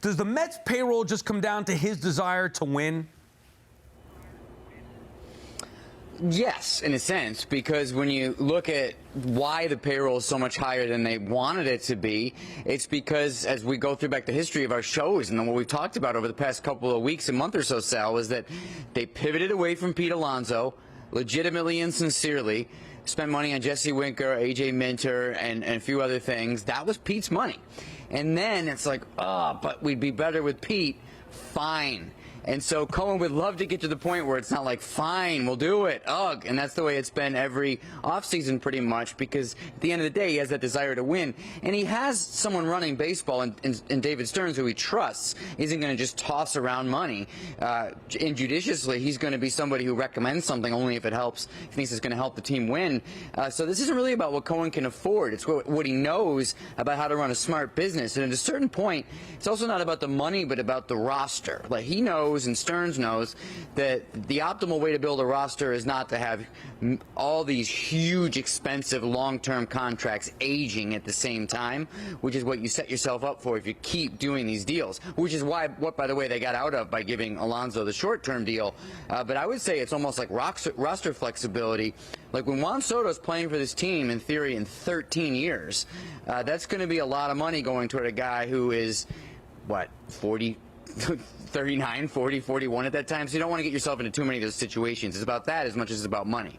Does the Mets' payroll just come down to his desire to win? Yes, in a sense, because when you look at why the payroll is so much higher than they wanted it to be, it's because as we go through back the history of our shows and what we've talked about over the past couple of weeks and month or so, Sal, is that they pivoted away from Pete Alonso, legitimately and sincerely, spent money on Jesse Winker, A.J. Minter, and a few other things. That was Pete's money. And then it's like, oh, but we'd be better with Pete. Fine. And so Cohen would love to get to the point where it's not like, fine, we'll do it, ugh. And that's the way it's been every offseason pretty much, because at the end of the day, he has that desire to win. And he has someone running baseball in David Stearns who he trusts. He isn't going to just toss around money injudiciously. He's going to be somebody who recommends something only if it helps, if he thinks it's going to help the team win. So this isn't really about what Cohen can afford. It's what he knows about how to run a smart business. And at a certain point, it's also not about the money, but about the roster. Like, he knows and Stearns knows that the optimal way to build a roster is not to have all these huge, expensive, long-term contracts aging at the same time, which is what you set yourself up for if you keep doing these deals, which is what, by the way, they got out of by giving Alonso the short-term deal. But I would say it's almost like roster flexibility. Like when Juan Soto's playing for this team, in theory, in 13 years, that's going to be a lot of money going toward a guy who is, what, 39, 40, 41 at that time. So you don't want to get yourself into too many of those situations. It's about that as much as it's about money.